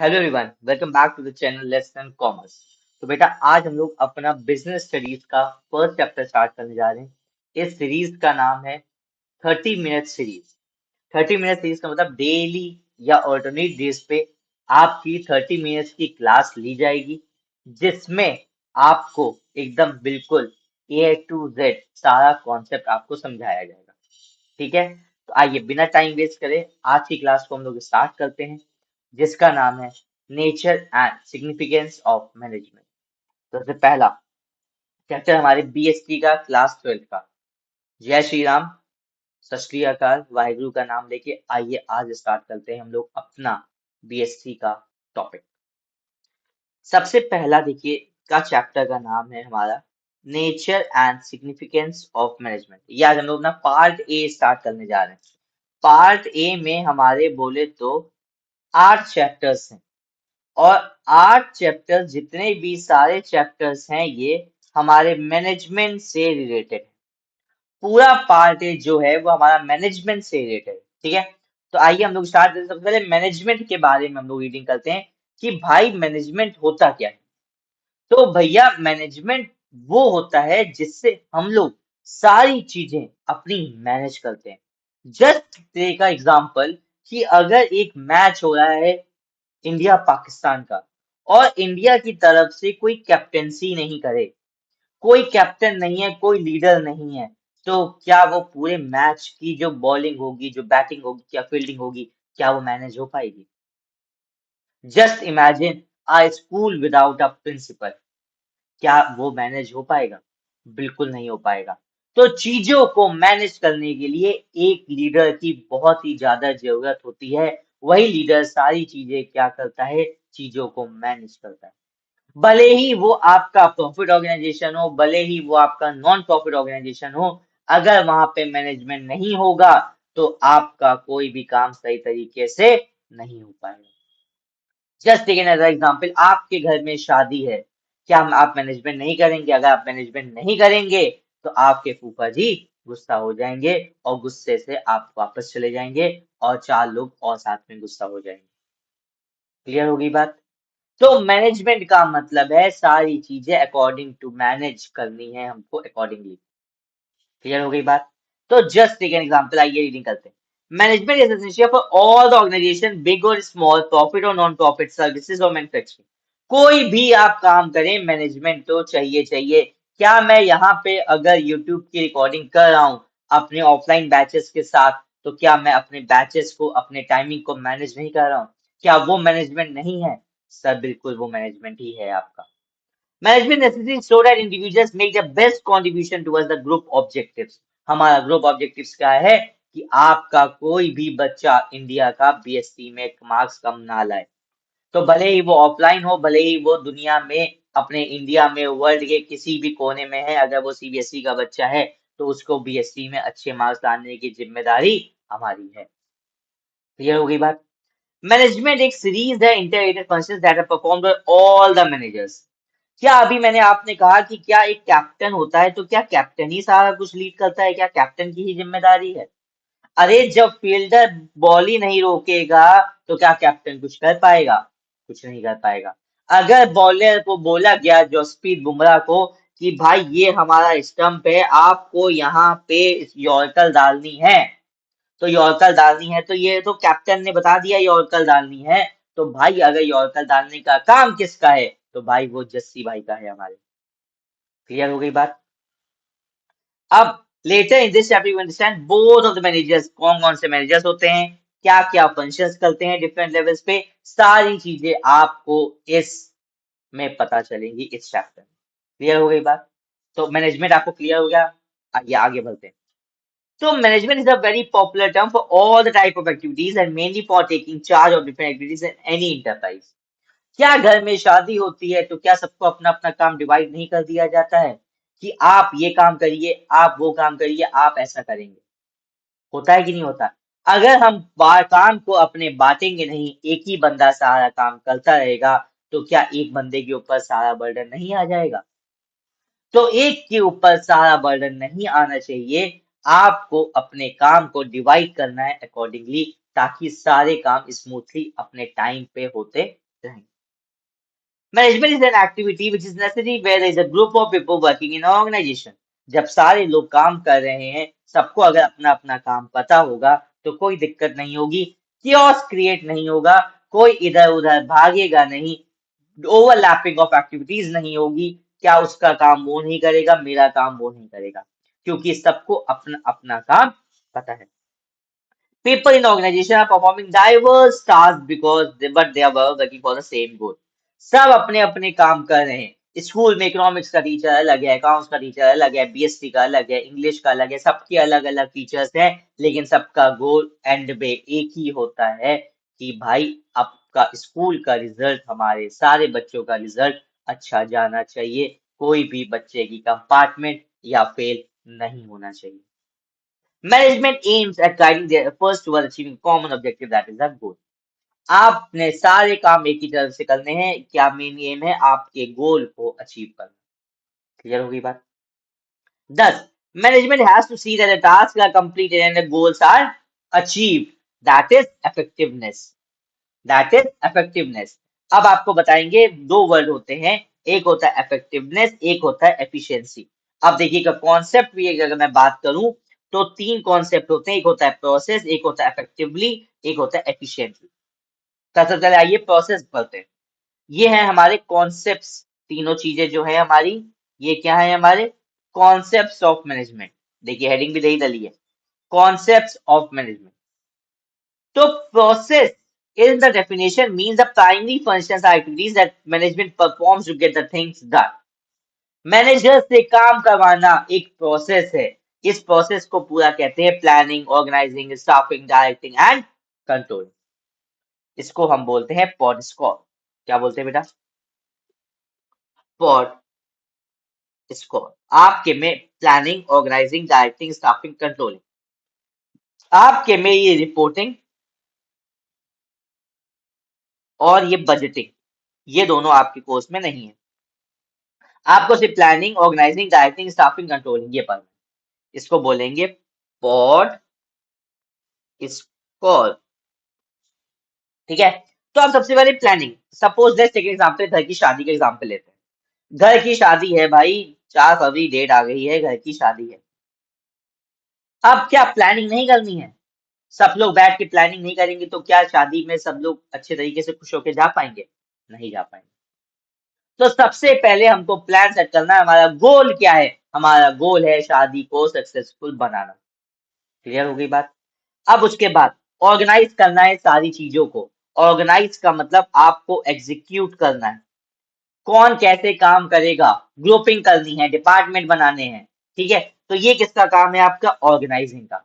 Hello everyone, welcome back to the channel lesson commerce. तो बेटा, आज हम लोग अपना बिजनेस स्टडीज का फर्स्ट चैप्टर स्टार्ट करने जा रहे हैं। इस सीरीज का नाम है 30 मिनट सीरीज। 30 मिनट सीरीज का मतलब डेली या ऑल्टरनेट डेज पे आपकी 30 मिनट्स की क्लास ली जाएगी, जिसमें आपको एकदम बिल्कुल A to Z सारा कॉन्सेप्ट आपको समझाया जाएगा। ठीक है, तो आइए बिना टाइम वेस्ट करे आज की क्लास को हम लोग स्टार्ट करते हैं, जिसका नाम है nature and significance of management. तो सबसे पहला चैप्टर हमारे बीएसटी का क्लास 12 का। जय श्री राम, सत श्री अकाल, वाहिगुरु का नाम लेके आइए आज स्टार्ट करते हैं हम लोग अपना बीएसटी का टॉपिक। सबसे पहला देखिए का चैप्टर का नाम है हमारा nature and significance of management. ये आज हम लोग ना पार्ट ए स्टार्ट करने जा रहे हैं। पार्ट ए में हमारे बोले तो 8 चैप्टर्स हैं, और 8 चैप्टर्स जितने भी सारे चैप्टर्स हैं ये हमारे मैनेजमेंट से रिलेटेड है। पूरा पार्ट ए जो है वो हमारा मैनेजमेंट से रिलेटेड है। ठीक है, तो आइए हम लोग स्टार्ट करते हैं। सबसे पहले मैनेजमेंट के बारे में हम लोग रीडिंग करते हैं कि भाई मैनेजमेंट होता क्या है। तो भैया मैनेजमेंट वो होता है जिससे हम लोग सारी चीजें अपनी मैनेज करते हैं। जस्ट टेक का एग्जांपल कि अगर एक मैच हो रहा है इंडिया पाकिस्तान का, और इंडिया की तरफ से कोई कैप्टेंसी नहीं करे, कोई कैप्टन नहीं है, कोई लीडर नहीं है, तो क्या वो पूरे मैच की जो बॉलिंग होगी, जो बैटिंग होगी, क्या फील्डिंग होगी, क्या वो मैनेज हो पाएगी? Just imagine a school without a principal, क्या वो मैनेज हो पाएगा? बिल्कुल नहीं हो पाएगा। तो चीजों को मैनेज करने के लिए एक लीडर की बहुत ही ज्यादा जरूरत होती है। वही लीडर सारी चीजें क्या करता है? चीजों को मैनेज करता है। भले ही वो आपका प्रॉफिट ऑर्गेनाइजेशन हो, भले ही वो आपका नॉन प्रॉफिट ऑर्गेनाइजेशन हो, अगर वहां पे मैनेजमेंट नहीं होगा तो आपका कोई भी काम सही तरीके से नहीं हो पाएगा। जस्ट टेक एन एग्जांपल, आपके घर में शादी है, क्या आप मैनेजमेंट नहीं करेंगे? अगर आप मैनेजमेंट नहीं करेंगे तो आपके फूफा जी गुस्सा हो जाएंगे, और गुस्से से आप वापस चले जाएंगे, और 4 लोग और साथ में गुस्सा हो जाएंगे। क्लियर होगी बात? तो मैनेजमेंट का मतलब है सारी चीजें अकॉर्डिंग टू मैनेज करनी है हमको अकॉर्डिंगली। क्लियर हो गई बात? तो जस्ट टेक एन एग्जांपल, आइए रीडिंग करते हैं। Management is essential for all the organisation, big और स्मॉल, प्रॉफिट और नॉन प्रॉफिट, सर्विसेज और मैन्युफैक्चरिंग। कोई भी आप काम करें, मैनेजमेंट तो चाहिए चाहिए। क्या मैं यहाँ पे अगर यूट्यूब की रिकॉर्डिंग कर रहा हूँ अपने ऑफलाइन बैचेस के साथ, तो क्या मैं अपने बैचेस को, अपने टाइमिंग को मैनेज नहीं कर रहा हूँ? क्या वो मैनेजमेंट नहीं है? सर बिल्कुल वो मैनेजमेंट ही है आपका। Management necessity so that individuals make the best contribution towards the group objectives। हमारा ग्रुप ऑब्जेक्टिव्स क्या है? कि आपका कोई भी बच्चा इंडिया का बीएससी में मार्क्स कम ना लाए। तो भले ही वो ऑफलाइन हो, भले ही वो दुनिया में, अपने इंडिया में, वर्ल्ड के किसी भी कोने में है, अगर वो सीबीएसई का बच्चा है तो उसको बीएससी में अच्छे मार्क्स लाने की जिम्मेदारी हमारी है। क्लियर हो गई बात? मैनेजमेंट एक सीरीज है integrated functions that are performed by all the managers. क्या अभी मैंने आपने कहा कि क्या एक कैप्टन होता है, तो क्या कैप्टन ही सारा कुछ लीड करता है? क्या कैप्टन की ही जिम्मेदारी है? अरे जब फील्डर बॉल ही नहीं रोकेगा तो क्या कैप्टन कुछ कर पाएगा? कुछ नहीं कर पाएगा। अगर बॉलर को बोला गया, जसप्रीत बुमराह को, कि भाई ये हमारा स्टंप है, आपको यहाँ पे यॉर्कर डालनी है, तो यॉर्कर डालनी है, तो ये तो कैप्टन ने बता दिया यॉर्कर डालनी है, तो भाई अगर यॉर्कर डालने का काम किसका है? तो भाई वो जस्सी भाई का है हमारे। क्लियर हो गई बात? अब later in this chapter you understand both of the managers, कौन कौन से मैनेजर्स होते हैं, क्या क्या फंक्शंस करते हैं डिफरेंट लेवल्स पे, सारी चीजें आपको इस में पता चलेंगी इस चैप्टर में। क्लियर हो गई बात? तो मैनेजमेंट आपको क्लियर हो गया? आइए आगे बढ़ते हैं। So management is a very popular term for all the type of activities and mainly for taking charge of different activities in any enterprise। क्या घर में शादी होती है तो क्या सबको अपना अपना काम डिवाइड नहीं कर दिया जाता है कि आप ये काम करिए, आप वो काम करिए, आप ऐसा करेंगे? होता है कि नहीं होता? अगर हम काम को अपने बांटेंगे नहीं, एक ही बंदा सारा काम करता रहेगा, तो क्या एक बंदे के ऊपर सारा बर्डन नहीं आ जाएगा? तो एक के ऊपर सारा बर्डन नहीं आना चाहिए। आपको अपने काम को डिवाइड करना है अकॉर्डिंगली, ताकि सारे काम स्मूथली अपने टाइम पे होते रहेंगे। Management is an activity which is necessary where is a group of people working in organisation. जब सारे लोग काम कर रहे हैं, सबको अगर अपना अपना काम पता होगा तो कोई दिक्कत नहीं होगी, chaos क्रिएट नहीं होगा, कोई इधर उधर भागेगा नहीं, ओवरलैपिंग ऑफ एक्टिविटीज नहीं होगी। क्या उसका काम वो नहीं करेगा, मेरा काम वो नहीं करेगा, क्योंकि सबको अपना अपना काम पता है। People in the organization are performing diverse tasks but they are working for the same goal. सब अपने अपने काम कर रहे हैं। स्कूल में इकोनॉमिक्स का टीचर अलग है, अकाउंट्स का टीचर अलग है, बीएसटी का अलग है, इंग्लिश का अलग है, सबके अलग अलग टीचर्स हैं, लेकिन सबका गोल एंड में एक ही होता है कि भाई आपका स्कूल का रिजल्ट, हमारे सारे बच्चों का रिजल्ट अच्छा जाना चाहिए, कोई भी बच्चे की कंपार्टमेंट या फेल नहीं होना चाहिए। Management aims at guiding their efforts toward achieving common objective that is the goal. आपने सारे काम एक ही तरफ से करने हैं, क्या मेन एम है आपके गोल को अचीव करना। क्लियर होगी बात। Thus, management has to see that the tasks are completed and the goals are achieved. That is effectiveness. That is effectiveness. अब आपको बताएंगे दो वर्ड होते हैं, एक होता है effectiveness, एक होता है efficiency. अब देखिएगा कॉन्सेप्ट भी अगर मैं बात करूं तो तीन कॉन्सेप्ट होते हैं, एक होता है प्रोसेस, एक होता है effectively, एक होता है efficiently। सबसे पहले आइए प्रोसेस पढ़ते हैं। ये है हमारे कॉन्सेप्ट्स, तीनों चीजें जो है हमारी, ये क्या है हमारे कॉन्सेप्ट्स ऑफ मैनेजमेंट। देखिए हेडिंग भी यही डली है, कॉन्सेप्ट्स ऑफ मैनेजमेंट। तो process in the definition means the primary functions or activities that management performs to get the things done. Manager से काम करवाना एक प्रोसेस है। इस प्रोसेस को पूरा कहते हैं planning, organising, staffing, directing and control. इसको हम बोलते हैं पॉड स्कोर। क्या बोलते हैं बेटा? पॉड स्कोर। आपके में planning, organising, directing, staffing, controlling, आपके में ये रिपोर्टिंग और ये बजटिंग, ये दोनों आपके कोर्स में नहीं है। आपको सिर्फ planning, organising, directing, staffing, controlling ये पढ़ना है। इसको बोलेंगे पॉड स्कोर। ठीक है, तो अब सबसे पहले planning. Suppose let's take example, घर की शादी का एग्जांपल लेते हैं। घर की शादी है भाई, 4 फरवरी डेट आ गई है, घर की शादी है। अब क्या प्लानिंग नहीं करनी है? सब लोग बैठ के प्लानिंग नहीं करेंगे तो क्या शादी में सब लोग अच्छे तरीके से खुश होकर जा पाएंगे? नहीं जा पाएंगे। तो सबसे पहले हमको प्लान सेट करना है, हमारा गोल क्या है? हमारा गोल है शादी को सक्सेसफुल बनाना। क्लियर हो गई बात। अब उसके बाद ऑर्गेनाइज करना है सारी चीजों को। ऑर्गेनाइज का मतलब आपको एग्जीक्यूट करना है, कौन कैसे काम करेगा, ग्रुपिंग करनी है, डिपार्टमेंट बनाने हैं। ठीक है, तो ये किसका काम है? आपका ऑर्गेनाइजिंग का।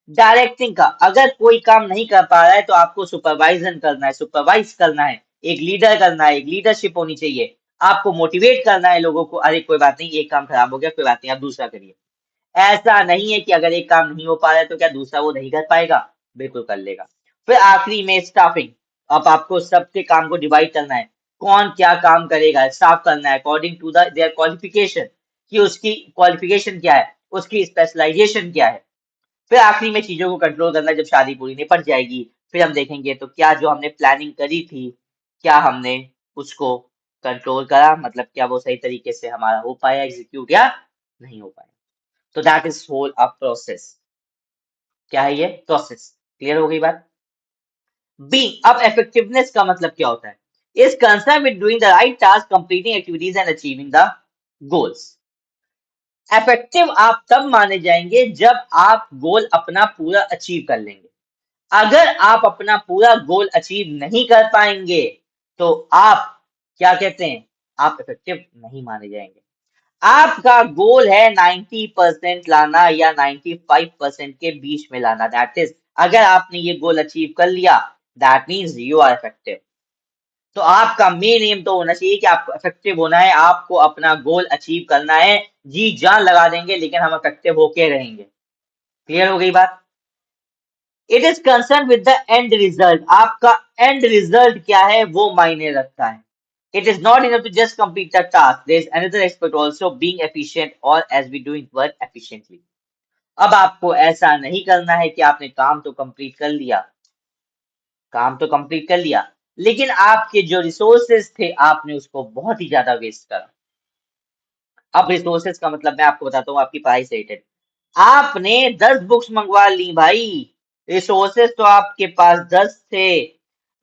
डायरेक्टिंग का, अगर कोई काम नहीं कर पा रहा है तो आपको सुपरवाइजन करना है, सुपरवाइज करना है, एक लीडर करना है, एक लीडरशिप होनी चाहिए। आपको मोटिवेट करना है लोगों को, अरे कोई बात नहीं, एक काम खराब हो गया, कोई बात नहीं, आप दूसरा करिए। ऐसा नहीं है कि अगर एक काम नहीं हो पा रहा है तो क्या दूसरा वो नहीं कर पाएगा? बिल्कुल कर लेगा। फिर आखिरी में स्टाफिंग। अब आपको सबके काम को डिवाइड करना है, कौन क्या काम करेगा, स्टाफ करना है अकॉर्डिंग टू देयर क्वालिफिकेशन, कि उसकी क्वालिफिकेशन क्या है, उसकी स्पेशलाइजेशन क्या है। फिर आखिरी में चीजों को कंट्रोल करना है। जब शादी पूरी निपट जाएगी फिर हम देखेंगे तो क्या जो हमने प्लानिंग करी थी, क्या हमने उसको कंट्रोल करा, मतलब क्या वो सही तरीके से हमारा हो पाया एग्जीक्यूट या नहीं हो पाया। तो that is whole a process. क्या है ये? प्रोसेस। क्लियर हो गई बात। बी, अब इफेक्टिवनेस का मतलब क्या होता है? Is concern with doing the right task, completing activities and achieving the goals. Effective आप तब माने जाएंगे जब आप गोल अपना पूरा अचीव कर लेंगे। अगर आप अपना पूरा गोल अचीव नहीं कर पाएंगे तो आप क्या कहते हैं? आप इफेक्टिव नहीं माने जाएंगे। आपका गोल है 90% लाना या 95% के बीच में लाना, दैट इज अगर आपने ये गोल अचीव कर लिया that means you are effective. तो आपका मेन एम तो होना चाहिए कि आपको इफेक्टिव होना है, आपको अपना गोल अचीव करना है, जी जान लगा देंगे लेकिन हम इफेक्टिव होके रहेंगे। क्लियर हो गई बात। It is concern with the end result. आपका एंड रिजल्ट क्या है वो मायने रखता है। It is not enough to just complete the task. There is another aspect also, being efficient or as we doing work efficiently. अब आपको ऐसा नहीं करना है कि आपने काम तो कंप्लीट कर लिया, काम तो कंप्लीट कर लिया, लेकिन आपके जो रिसोर्सेज थे आपने उसको बहुत ही ज्यादा वेस्ट करा। अब रिसोर्सेज का मतलब मैं आपको बताता हूँ आपकी पढ़ाई से रिलेटेड। आपने 10 बुक्स मंगवा ली भाई, रिसोर्सेज तो आपके पास 10 थे,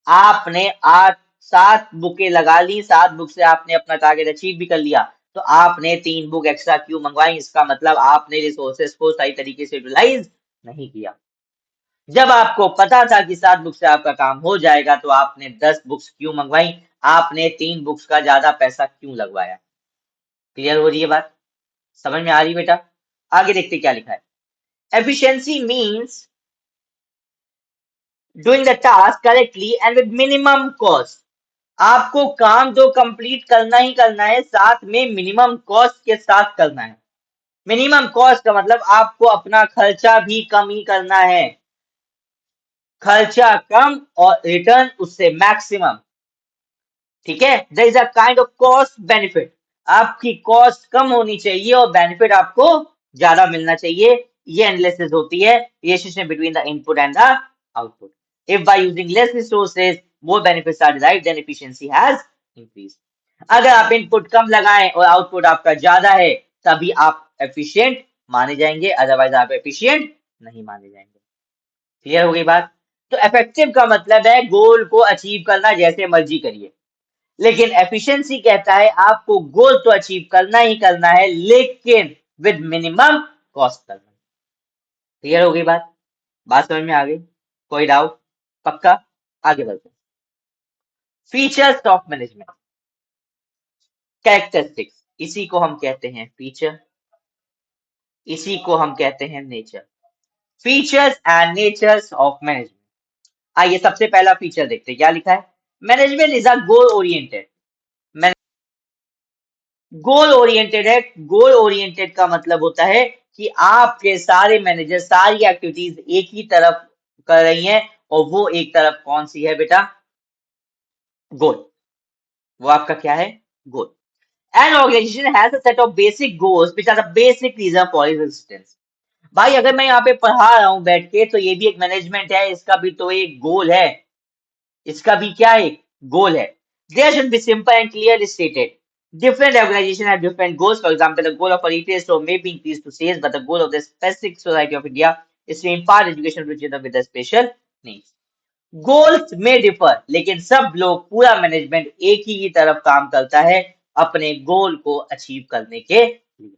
आपने 8 7 बुकें लगा ली, 7 बुक से आपने अपना टारगेट अचीव भी कर लिया, तो आपने 3 बुक एक्स्ट्रा क्यों मंगवाई? इसका मतलब आपने रिसोर्सेज को सही तरीके से यूटिलाइज नहीं किया। जब आपको पता था कि 7 बुक से आपका काम हो जाएगा तो आपने 10 बुक्स क्यों मंगवाई? आपने 3 बुक्स का ज्यादा पैसा क्यों लगवाया? क्लियर हो रही है बात? समझ में आ रही है बेटा? आगे देखते क्या लिखा है। Efficiency means doing the task correctly and with minimum cost. आपको काम तो कंप्लीट करना ही करना है, साथ में मिनिमम कॉस्ट के साथ करना है। मिनिमम कॉस्ट का मतलब आपको अपना खर्चा भी कम ही करना है, खर्चा कम और रिटर्न उससे मैक्सिमम। ठीक है, there is a kind of cost benefit. आपकी कॉस्ट कम होनी चाहिए और बेनिफिट आपको ज्यादा मिलना चाहिए। ये एनालिसिस होती है relationship between the input and the output. If by using less resources more benefits are derived then efficiency has increased. अगर आप इनपुट कम लगाएं और आउटपुट आपका ज्यादा है तभी आप एफिशिएंट माने जाएंगे, अदरवाइज आप एफिशिएंट नहीं माने जाएंगे। क्लियर हो गई बात? तो इफेक्टिव का मतलब है गोल को अचीव करना जैसे मर्जी करिए, लेकिन एफिशिएंसी कहता है आपको गोल तो अचीव करना ही करना है लेकिन विद मिनिमम कॉस्ट करना। क्लियर हो गई बात? बात समझ में आ गई? कोई डाउट? पक्का? आगे बढ़ते हैं। फीचर्स ऑफ मैनेजमेंट, कैरेक्टरिस्टिक्स, इसी को हम कहते हैं फीचर, इसी को हम कहते हैं nature. Features and natures of management. आइए सबसे पहला फीचर देखते हैं क्या लिखा है। Management is a goal oriented. Goal oriented है। गोल ओरिएंटेड का मतलब होता है कि आपके सारे मैनेजर सारी एक्टिविटीज एक ही तरफ कर रही हैं, और वो एक तरफ कौन सी है बेटा? गोल। वो आपका क्या है? Goal. An organisation has a set of basic goals which are the basic reason for its existence. भाई अगर मैं यहाँ पे पढ़ा रहा हूँ बैठ के तो ये भी एक मैनेजमेंट है, इसका भी तो एक गोल है, इसका भी क्या है? गोल है। There should be simple and clearly stated. Different organizations have different goals. For example, the goal of a retail store may be increased to sales, but the goal of the specific society of India is to impart education to children with the special needs. Goals में differ, लेकिन सब लोग पूरा management एक ही तरफ काम करता है अपने गोल को अचीव करने के लिए।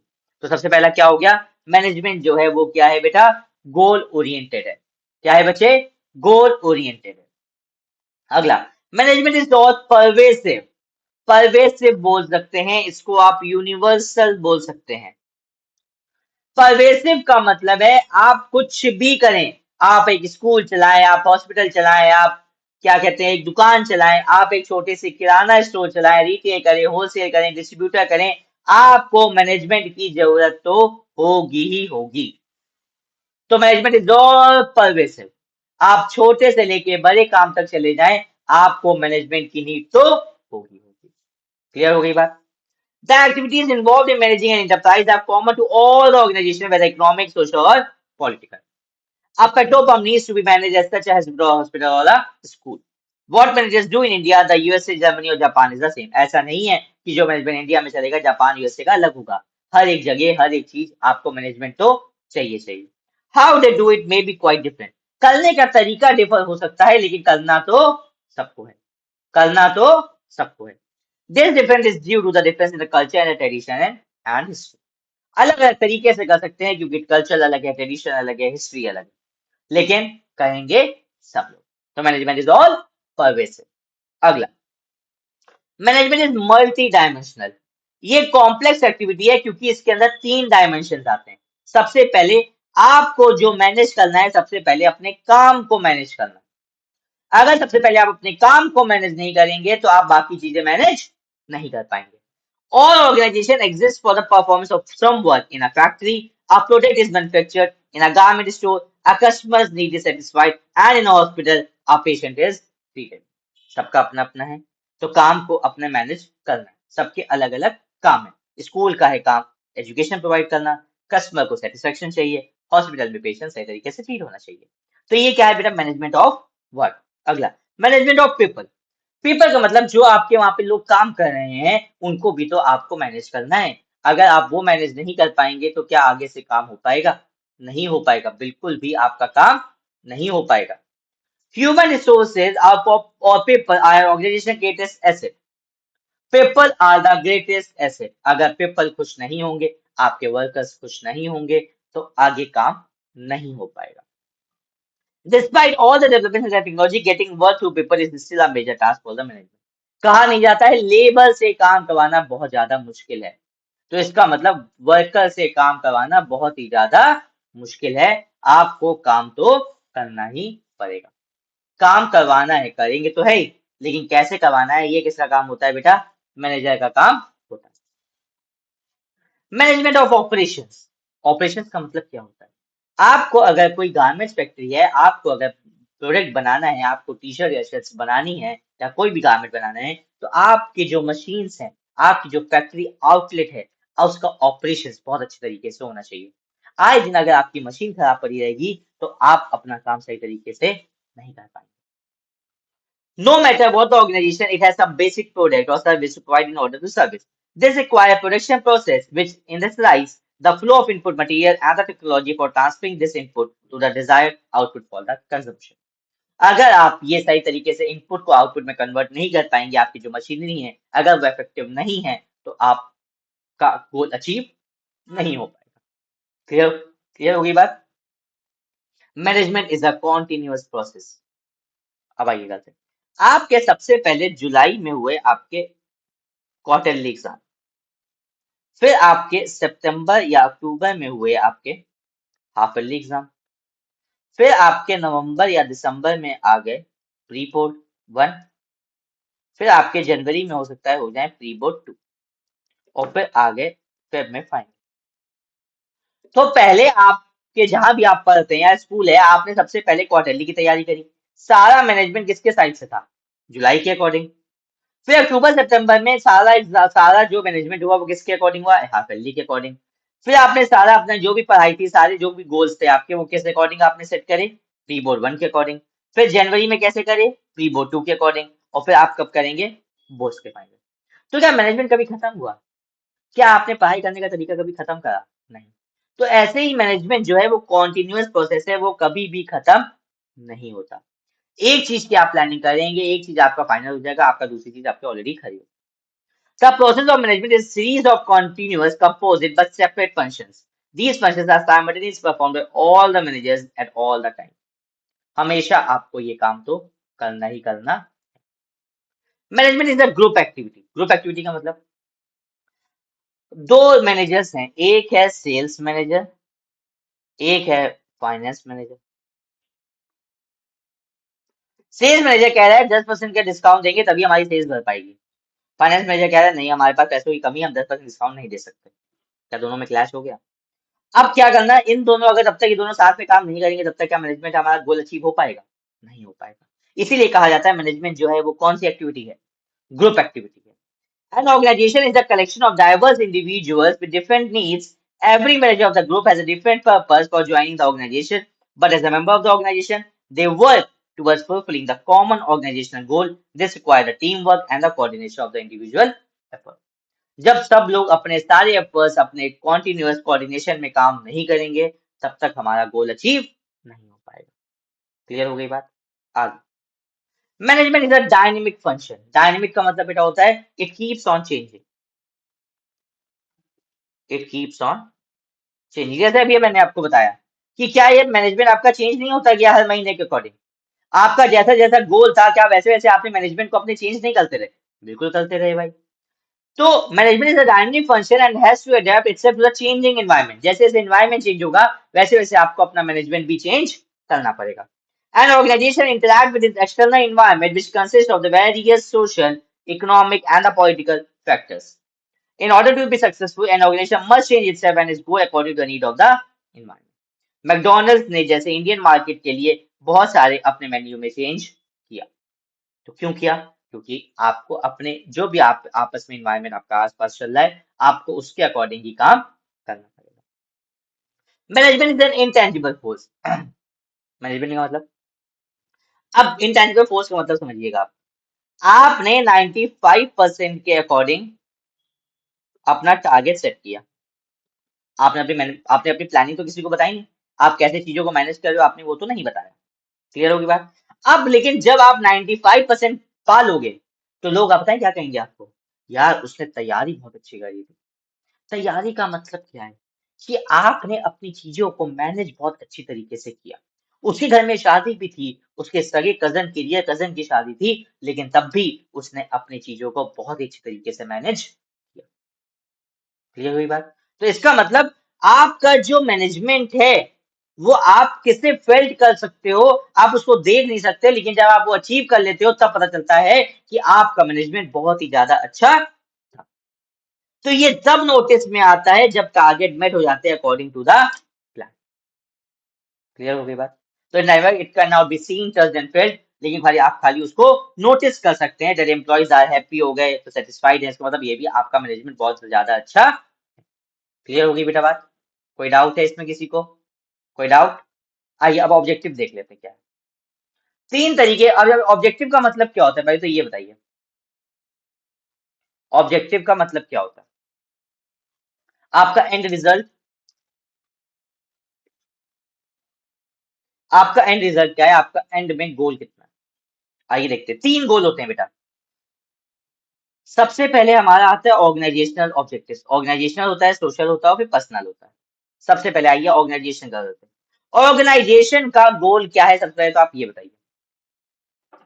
तो सबसे पहला क्या हो गया? मैनेजमेंट जो है वो क्या है बेटा? गोल ओरिएंटेड है। क्या है बच्चे? गोल ओरिएंटेड है। अगला, management is not pervasive. Pervasive बोल सकते हैं इसको, आप यूनिवर्सल बोल सकते हैं। परवेसिव का मतलब है आप कुछ भी करें, आप एक स्कूल चलाएं, आप हॉस्पिटल चलाएं, आप क्या कहते हैं एक दुकान चलाएं, आप एक छोटे से किराना स्टोर चलाएं, रिटेल करें, होलसेल करें, डिस्ट्रीब्यूटर करें, आपको मैनेजमेंट की जरूरत तो होगी ही होगी। तो मैनेजमेंट इज ऑल परवेसिव। आप छोटे से लेके बड़े काम तक चले जाएं, आपको मैनेजमेंट की नीड तो होगी होगी। क्लियर हो गई बात? The activities involved in managing an enterprise are common to all the organizations, whether economic, social, or political. A petrol pump needs to be managed as such as a hospital or a school. What managers do in India, the USA, Germany और Japan is the same. ऐसा नहीं है कि जो management India में चलेगा Japan USA का अलग होगा। हर एक जगह हर एक चीज आपको मैनेजमेंट तो चाहिए चाहिए। How they do it may be quite different. करने का तरीका डिफर हो सकता है लेकिन करना तो सबको है, करना तो सबको है। This difference is due to the difference in the culture and the tradition and history. अलग अलग तरीके से कर सकते हैं क्योंकि कल्चर अलग है, ट्रेडिशन अलग है, हिस्ट्री अलग है, लेकिन कहेंगे सब लोग। तो मैनेजमेंट इज ऑल परवेसिव। अगला, मैनेजमेंट इज मल्टी डायमेंशनल। ये कॉम्प्लेक्स एक्टिविटी है क्योंकि इसके अंदर 3 डायमेंशन आते हैं। सबसे पहले आपको जो मैनेज करना है, सबसे पहले अपने काम को मैनेज करना। अगर सबसे पहले आप अपने काम को मैनेज नहीं करेंगे तो आप बाकी चीजें मैनेज नहीं कर पाएंगे। All organization exists for the performance of some work. In a factory, a product is manufactured. In a garment store, a customer's need is satisfied. And in a hospital, a patient is treated. सबका अपना अपना है, तो काम को अपने manage करना है। सबके अलग अलग काम है। स्कूल का है काम एजुकेशन प्रोवाइड करना, कस्टमर को सेटिस्फेक्शन चाहिए, हॉस्पिटल में पेशेंट सही तरीके से ट्रीट होना चाहिए। तो ये क्या है बेटा? Management of work. अगला, मैनेजमेंट ऑफ पीपल। पीपल का मतलब जो आपके वहां पे लोग काम कर रहे हैं उनको भी तो आपको मैनेज करना है। अगर आप वो मैनेज नहीं कर पाएंगे तो क्या आगे से काम हो पाएगा? नहीं हो पाएगा, बिल्कुल भी आपका काम नहीं हो पाएगा। ह्यूमन रिसोर्सेज और people are organisation greatest asset. People are the greatest asset. अगर पीपल खुश नहीं होंगे, आपके वर्कर्स खुश नहीं होंगे, तो आगे काम नहीं हो पाएगा। Despite all the developments in technology, getting work to people is still a major task for the management. कहा नहीं जाता है लेबर से काम करवाना बहुत ज्यादा मुश्किल है, तो इसका मतलब वर्कर से काम करवाना बहुत ही ज्यादा मुश्किल है। आपको काम तो करना ही पड़ेगा। काम करवाना है, करेंगे तो है ही, लेकिन कैसे करवाना है ये किसका काम होता है बेटा? मैनेजर का काम होता है। Management of operations. ऑपरेशंस का मतलब क्या होता है? आपको अगर कोई गारमेंट्स फैक्ट्री है, आपको अगर प्रोडक्ट बनाना है, आपको टी शर्ट या शर्ट्स बनानी है या कोई भी गारमेंट बनाना है, तो आपकी जो मशीन्स हैं, आपकी जो फैक्ट्री आउटलेट है, उसका ऑपरेशंस बहुत अच्छे तरीके से होना चाहिए। आए दिन अगर आपकी मशीन खराब पड़ी रहेगी तो आप अपना काम सही तरीके से नहीं कर पाएंगे। No matter what the organization, it has some basic product or service required in order to service. This require production process which industrialize the flow of input material and the technology for transferring this input to the desired output for the consumption. अगर आप ये सही तरीके से input को output में convert नहीं कर पाएंगे, आपकी जो मशीनरी है अगर वो इफेक्टिव नहीं है, तो आपका गोल अचीव नहीं हो पाएगा। क्लियर? क्लियर होगी बात? Management is a continuous process. अब आइएगा से आपके सबसे पहले जुलाई में हुए आपके क्वार्टरली एग्जाम, फिर आपके सितंबर या अक्टूबर में हुए आपके हाफ ईयरली एग्जाम, फिर आपके नवंबर या दिसंबर में आ गए प्री बोर्ड 1, फिर आपके जनवरी में हो सकता है हो जाए प्री बोर्ड 2, और फिर आ गए फेब में फाइनल। तो पहले आपके जहां भी आप पढ़ते हैं या स्कूल है, आपने सबसे पहले क्वार्टरली की तैयारी करी। सारा मैनेजमेंट किसके साइड से था? जुलाई के अकॉर्डिंग। फिर अक्टूबर सितंबर में सारा जो मैनेजमेंट हुआ वो किसके अकॉर्डिंग हुआ? हाफ ईयरली के अकॉर्डिंग। फिर आपने सारा अपना जो भी पढ़ाई थी, सारे जो भी गोल्स थे आपके, वो किस अकॉर्डिंग आपने सेट करे? प्री बोर्ड 1 के अकॉर्डिंग। फिर जनवरी में कैसे करे? प्री बोर्ड 2 के अकॉर्डिंग। और फिर आप कब करेंगे? बोर्ड्स के फाइनल। तो क्या मैनेजमेंट कभी खत्म हुआ? क्या आपने पढ़ाई करने का तरीका कभी खत्म करा? नहीं। तो ऐसे ही मैनेजमेंट जो है वो कॉन्टिन्यूअस प्रोसेस है, वो कभी भी खत्म नहीं होता। एक चीज की आप प्लानिंग करेंगे, एक चीज आपका फाइनल हो जाएगा, आपका दूसरी चीज आपके ऑलरेडी खड़ी हो। The process of management is a series of continuous, composite but separate functions. These functions are simultaneously performed by all the managers at all the time. हमेशा आपको ये काम तो करना ही करना। Management is a group activity. Group activity का मतलब दो मैनेजर्स हैं, एक है सेल्स मैनेजर, एक है फाइनेंस मैनेजर। सेल्स मैनेजर कह रहा है 10% का डिस्काउंट देंगे तभी हमारी सेल्स बढ़ पाएगी। फाइनेंस मैनेजर कह रहा है नहीं, हमारे पास पैसों की कमी है, हम 10% डिस्काउंट नहीं दे सकते। क्या दोनों में क्लैश हो गया? अब क्या करना है, इन दोनों अगर तब तक ये दोनों साथ में काम नहीं करेंगे तब तक क्या मैनेजमेंट हमारा गोल अचीव हो पाएगा? नहीं हो पाएगा। इसीलिए कहा जाता है मैनेजमेंट जो है वो कौन सी एक्टिविटी है? ग्रुप एक्टिविटी है। An organization is a collection of diverse individuals with different needs. Every manager of the group has a different purpose for joining the organization, but as a member of the organization, they work towards fulfilling the common organizational goal. This requires the teamwork and the coordination of the individual effort. जब सब लोग अपने सारे efforts अपने continuous coordination में काम नहीं करेंगे, तब तक हमारा गोल अचीव नहीं हो पाएगा। क्लियर हो गई बात? आगे management is a dynamic function. Dynamic का मतलब बेटा होता है it keeps on changing. It keeps on changing. जैसे अभी मैंने आपको बताया कि क्या ये मैनेजमेंट आपका चेंज नहीं होता गया हर महीने के अकॉर्डिंग? आपका जैसा जैसा गोल था, क्या वैसे वैसे आपने मैनेजमेंट को अपने चेंज नहीं करते रहे? बिल्कुल करते रहे भाई। तो management is a dynamic function and has to adapt itself to the changing environment. जैसे जैसे एनवायरनमेंट चेंज होगा वैसे वैसे आपको अपना मैनेजमेंट भी चेंज करना पड़ेगा। An organization interact with its external environment which consists of the various social, economic and the political factors. In order to be successful, an organization must change itself and its goal according to the need of the environment. McDonald's ने जैसे Indian market के लिए बहुत सारे अपने menu में change किया। तो क्यों किया? क्योंकि आपको अपने जो भी आप आपस में इन्वायरमेंट आपका आसपास चल रहा है, आपको उसके अकॉर्डिंग ही काम करना पड़ेगा। Management is N intangible force. Management का मतलब, अब इंटेंजिबल फोर्स का मतलब समझिएगा आप। आपने 95% के अकॉर्डिंग अपना टारगेट सेट किया। आपने अपनी प्लानिंग तो किसी को बताई नहीं। आप कैसे चीजों को मैनेज कर रहे हो आपने वो तो नहीं बताया। क्लियर होगी बात। अब लेकिन जब आप 95% पा लोगे तो लोग आप बताएं क्या कहेंगे आपको, यार उसने तैयारी बहुत अच्छी करी थी। तैयारी का मतलब क्या है कि आपने अपनी चीजों को मैनेज बहुत अच्छी तरीके से किया। उसी घर में शादी भी थी, उसके सगे कजन की रियल कजन की शादी थी, लेकिन तब भी उसने अपनी चीजों को बहुत ही अच्छी तरीके से मैनेज किया। क्लियर हुई बात। तो इसका मतलब आपका जो मैनेजमेंट है वो आप किससे फेल्ट कर सकते हो, आप उसको देख नहीं सकते, लेकिन जब आप वो अचीव कर लेते हो तब पता चलता है कि आपका मैनेजमेंट बहुत ही ज्यादा अच्छा था। तो ये तब नोटिस में आता है जब टारगेट मेट हो जाते हैं according to the plan. Clear हो गई बात। तो never it can not be seen touched and felt, लेकिन खाली आप खाली उसको नोटिस कर सकते हैं। जब एम्प्लॉइज आर हैप्पी हो गए तो सेटिस्फाइड है, इसका मतलब ये भी आपका मैनेजमेंट बहुत ज्यादा अच्छा। क्लियर होगी बेटा बात। कोई डाउट है इसमें किसी को, कोई डाउट। आइए अब ऑब्जेक्टिव देख लेते हैं क्या है। तीन तरीके। अब ऑब्जेक्टिव का मतलब क्या होता है भाई, तो ये बताइए ऑब्जेक्टिव का मतलब क्या होता है। आपका एंड रिजल्ट, आपका एंड रिजल्ट क्या है, आपका एंड में गोल कितना है। आइए देखते हैं। तीन गोल होते हैं बेटा। सबसे पहले हमारा आता है ऑर्गेनाइजेशनल ऑब्जेक्टिव। ऑर्गेनाइजेशनल होता है, सोशल होता है, फिर पर्सनल होता है। सबसे पहले आइए ऑर्गेनाइजेशन का होता है। ऑर्गेनाइजेशन का गोल क्या है सबसे पहले तो आप ये बताइए,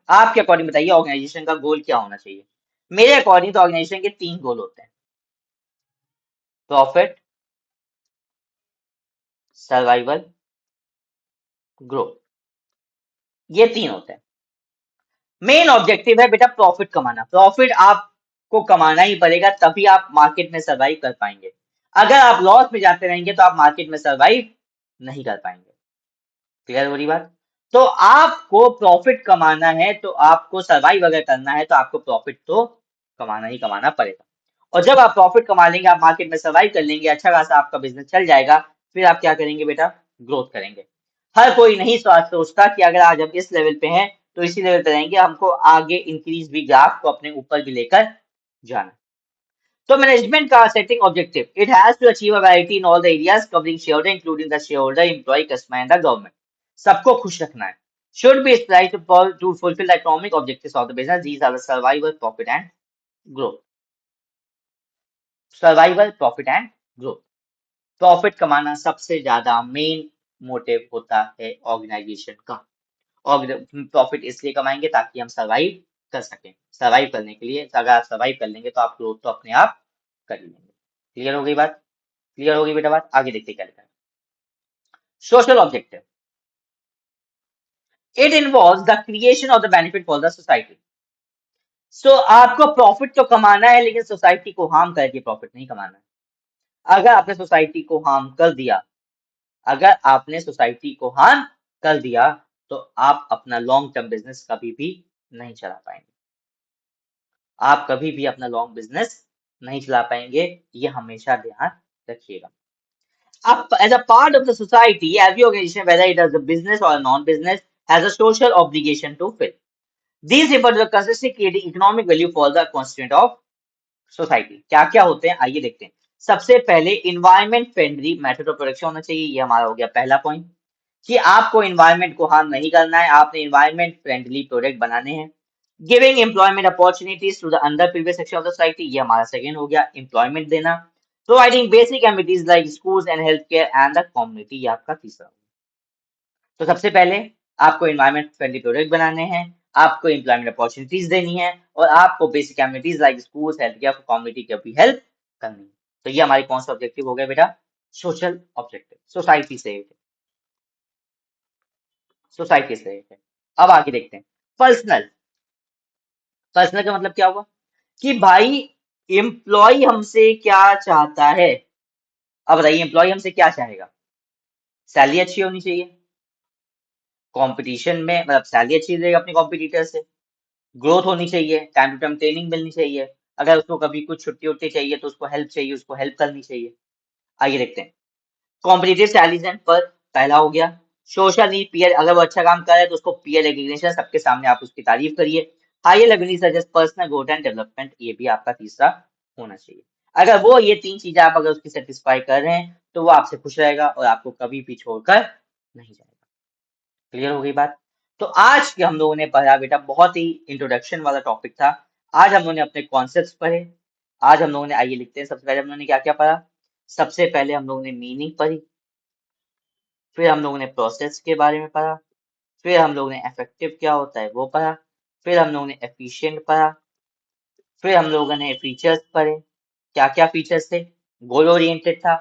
आपके अकॉर्डिंग बताइए ऑर्गेनाइजेशन का गोल क्या होना चाहिए। मेरे अकॉर्डिंग तो ऑर्गेनाइजेशन के तीन गोल होते हैं। Profit, survival, growth. ये तीन होते हैं। मेन ऑब्जेक्टिव है बेटा प्रॉफिट कमाना। प्रॉफिट आपको कमाना ही पड़ेगा तभी आप मार्केट में सर्वाइव कर पाएंगे। अगर आप लॉस में जाते रहेंगे तो आप मार्केट में सर्वाइव नहीं कर पाएंगे। क्लियर हो रही बात। तो आपको प्रॉफिट कमाना है, तो आपको सर्वाइव अगर करना है तो आपको प्रॉफिट तो कमाना ही कमाना पड़ेगा। और जब आप प्रॉफिट कमा लेंगे, आप मार्केट में सर्वाइव कर लेंगे, अच्छा खासा आपका बिजनेस चल जाएगा, फिर आप क्या करेंगे बेटा, ग्रोथ करेंगे। हर कोई नहीं सोचता कि अगर आज हम इस लेवल पे हैं तो इसी लेवल पे रहेंगे, हमको आगे इंक्रीज भी, ग्राफ को अपने ऊपर भी लेकर जाना। तो मैनेजमेंट का setting objective, it has to achieve a variety in all the areas covering shareholder including the shareholder, employ, customer and the government. सबको खुश रखना है। Should be applied to fulfill the economic objectives of the business. These are the survival, profit and growth. Survival, profit and growth. Profit कमाना सबसे ज्यादा main motive होता है organisation का। और प्रॉफिट इसलिए कमाएंगे ताकि हम सर्वाइव कर सकें। सर्वाइव करने के लिए अगर आप सर्वाइव कर लेंगे तो आप ग्रोथ तो अपने आप कर ही लेंगे। क्लियर हो गई बात। क्लियर हो गई बेटा बात। आगे देखते क्या लिखा है। Social objective, it involves the creation of the benefit for the society. So आपको प्रॉफिट तो कमाना है लेकिन सोसाइटी को हार्म करके प्रॉफिट नहीं कमाना है। अगर आपने सोसाइटी को हार्म कर दिया, अगर आपने सोसाइटी को हार्म कर दिया तो आप अपना लॉन्ग टर्म बिजनेस कभी भी नहीं चला पाएंगे। आप कभी भी अपना लॉन्ग बिजनेस नहीं चला पाएंगे, ये हमेशा ध्यान रखिएगा। अब as a part of the society, every organization, whether it is a business or a non-business, has a social obligation to fill. These efforts are consistently creating economic value for the constituent of society. क्या क्या होते हैं आइए देखते हैं। सबसे पहले environment friendly method of production होना चाहिए, ये हमारा हो गया पहला पॉइंट कि आपको इन्वायरमेंट को हार्म नहीं करना है, आपने इन्वायरमेंट फ्रेंडली प्रोडक्ट बनाने हैं। Giving employment opportunities to the under previous section of the society, ये हमारा सेकंड हो गया, एम्प्लॉयमेंट देना। Providing basic amenities like schools and health care and the community, ये आपका तीसरा। तो सबसे पहले आपको इन्वायरमेंट फ्रेंडली प्रोडक्ट बनाने हैं, आपको एम्प्लॉयमेंट अपॉर्चुनिटीज देनी है, और आपको basic amenities like schools, health care, community की भी हेल्प करनी है। तो ये हमारे कौन सा ऑब्जेक्टिव हो गया बेटा, सोशल ऑब्जेक्टिव। सोसाइटी से, सोसाइटी से है। अब आगे देखते हैं पर्सनल। पर्सनल का मतलब क्या हुआ कि भाई एम्प्लॉय हमसे क्या चाहता है। अब बताइए एम्प्लॉय हमसे क्या चाहेगा, सैलरी अच्छी होनी चाहिए, कंपटीशन में मतलब सैलरी अच्छी देगा अपने कॉम्पिटिटर से, ग्रोथ होनी चाहिए, टाइम टू टाइम ट्रेनिंग मिलनी चाहिए, अगर उसको कभी कुछ छुट्टी उट्टी चाहिए तो उसको हेल्प चाहिए, उसको हेल्प करनी चाहिए। आइए देखते हैं कॉम्पिटिटिव सैलरीज एंड पर, पहला हो गया। सोशल नीड, पीयर, अगर वो अच्छा काम कर रहा है तो उसको पीयर रिकग्निशन, सबके सामने आप उसकी तारीफ करिए। Higher ability suggest personal growth and development, ये भी आपका तीसरा होना चाहिए। अगर वो ये तीन चीजें आप अगर उसकी सेटिस्फाई कर रहे हैं तो वो आपसे खुश रहेगा और आपको कभी भी छोड़कर नहीं जाएगा। क्लियर हो गई बात? तो आज के हम लोगों ने पढ़ा बेटा, बहुत ही इंट्रोडक्शन वाला टॉपिक था। आज हम लोगों ने अपने कॉन्सेप्ट्स पढ़े। आज हम लोगों ने, आइए लिखते हैं, सबसे पहले हम लोगों ने क्या क्या पढ़ा। सबसे पहले हम लोगों ने मीनिंग पढ़ी, फिर हम लोगों ने प्रोसेस के बारे में पढ़ा, फिर हम लोगों ने इफेक्टिव क्या होता है वो पढ़ा, फिर हम लोगों ने एफिशिएंट पढ़ा, फिर हम लोगों ने फीचर्स पढ़े। क्या क्या फीचर्स थे? गोल ओरिएंटेड था,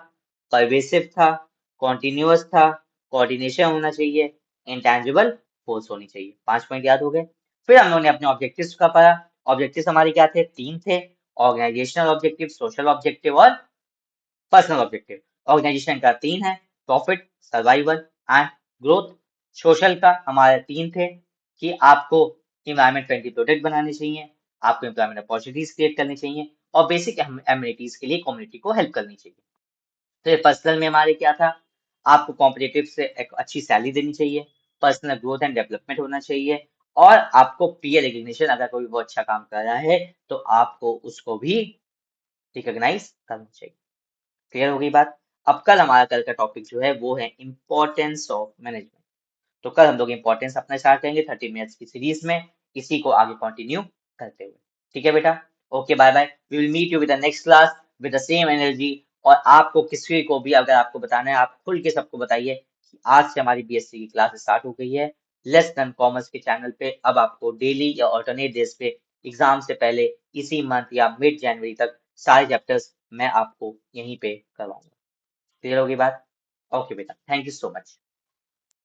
परवेसिव था, कॉन्टिन्यूअस था, कोऑर्डिनेशन होना चाहिए, इंटेंजिबल फोर्स होनी चाहिए। 5 पॉइंट याद हो गए। फिर हम लोगों ने अपने ऑब्जेक्टिव्स का पढ़ा। ऑब्जेक्टिव्स हमारे क्या थे? 3 थे। ऑर्गेनाइजेशनल ऑब्जेक्टिव, सोशल ऑब्जेक्टिव और पर्सनल ऑब्जेक्टिव। ऑर्गेनाइजेशन का 3 है, profit, survival and growth. Social का हमारे 3 थे कि आपको इन्वायरमेंट फ्रेंडली प्रोडक्ट बनाने चाहिए, आपको एम्प्लॉयमेंट अपॉर्चुनिटीज क्रिएट करनी चाहिए और बेसिक एमिनिटीज के लिए कम्युनिटी को हेल्प करनी चाहिए। तो ये पर्सनल में हमारे क्या था? आपको कॉम्पिटिटिव से एक अच्छी सैलरी देनी चाहिए, पर्सनल ग्रोथ एंड डेवलपमेंट होना चाहिए और आपको पीयर रिकग्निशन, अगर कोई वो अच्छा काम कर रहा है तो आपको उसको भी रिकॉग्नाइज करना चाहिए। क्लियर हो गई बात? अब कल का टॉपिक जो है वो है इम्पोर्टेंस ऑफ मैनेजमेंट। तो कल हम लोग इम्पोर्टेंस अपना स्टार्ट करेंगे 30 मिनट्स की सीरीज में, इसी को आगे कंटिन्यू करते हुए। ठीक है बेटा? Okay, bye bye. We will meet you with the next class with the same energy. और आपको किसी को भी अगर आपको बताना है, आप खुल के सबको बताइए कि आज से हमारी बीएससी की क्लास स्टार्ट हो गई है। लेस देन कॉमर्स के चैनल पे अब आपको डेली या ऑल्टरनेट डेज पे एग्जाम से पहले इसी मंथ या मिड जनवरी तक सारे चैप्टर्स मैं आपको यहीं पे करवाऊंगा। क्लियर होगी बात? ओके बेटा, थैंक यू सो मच।